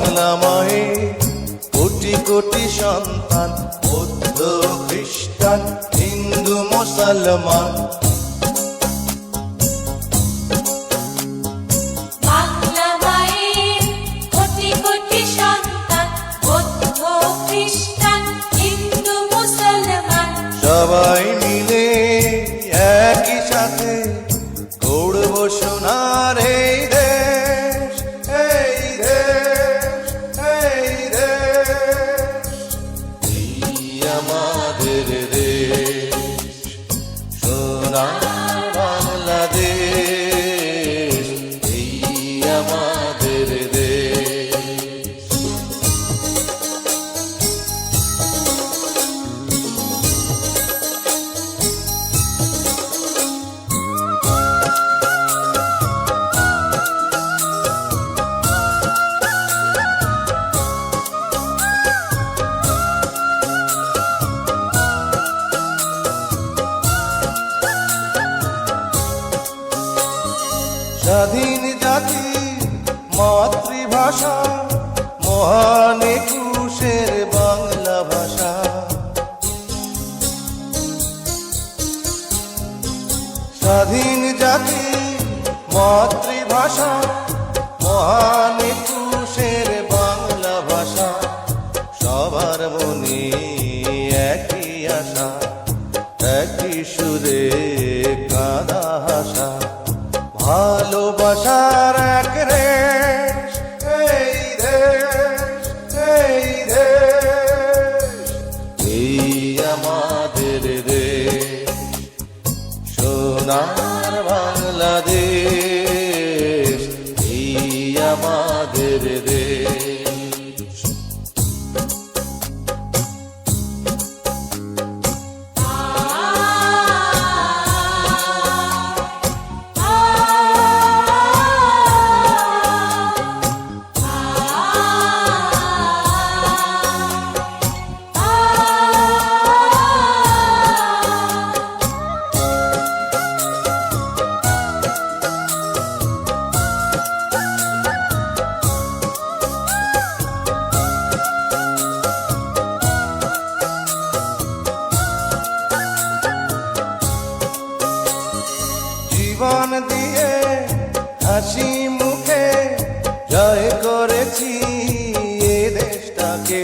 বাংলা মায়ে কোটি কোটি সন্তান, বৌদ্ধ খ্রিস্টান হিন্দু মুসলমান। বাংলা মায়ের কোটি কোটি সন্তান, বৌদ্ধ খ্রিস্টান হিন্দু মুসলমান। সবাই মিলে একই সাথে গড়ব সোনার এই দেশ, এই দেশ, এই দেশ। এই আমাদের দেশ, সোনার বাংলাদেশ, এই আমাদের দেশ। স্বাধীন জাতি মাতৃভাষা, মহান একুশের বাংলা ভাষা। স্বাধীন জাতি মাতৃভাষা, মহান একুশের বাংলা ভাষা। সবার মনে একই আশা, একই সুরে কাঁদা হাসা। ভালোবাসার এক রেশ, এই দেশ, এই দেশ। এই আমাদের দেশ, সোনার বাংলাদেশ, এই আমাদের দেশ। জীবন দিয়ে হাসি মুখে জয় করেছি এ দেশটাকে।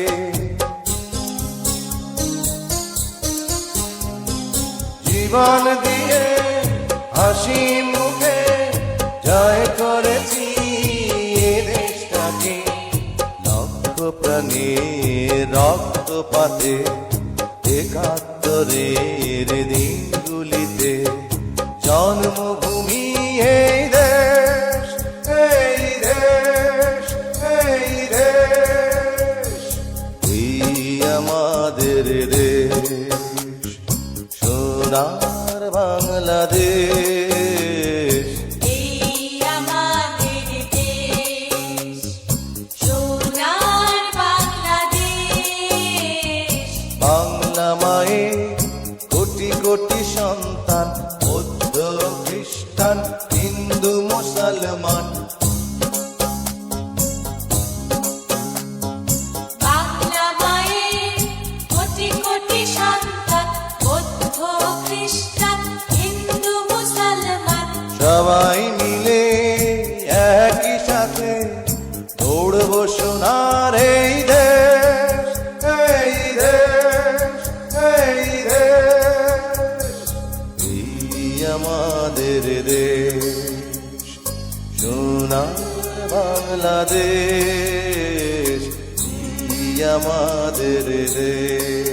জীবন দিয়ে হাসি মুখে জয় করেছি এ দেশটাকে। লক্ষ প্রাণীর রক্তপাতে, একাত্তরের দিনগুলিতে জন্মভূমি এই দেশ, এই দেশ, এই দেশ। এই আমাদের দেশ, সোনার বাংলাদেশ। এই আমাদের দেশ, সোনার বাংলাদেশ। বাংলা মায়ে কোটি কোটি সন্তান, বৌদ্ধ খ্রিস্টান হিন্দু মুসলমান। বাংলা মায়ের কোটি কোটি সন্তান, বৌদ্ধ খ্রিস্টান হিন্দু মুসলমান। সবাই মিলে একই সাথে দৌড়ব সোনার এই দেশ, এই দেশ, এই দেশ। এই আমাদের দেশ, সোনার বাংলাদেশ, এই আমাদের দেশ।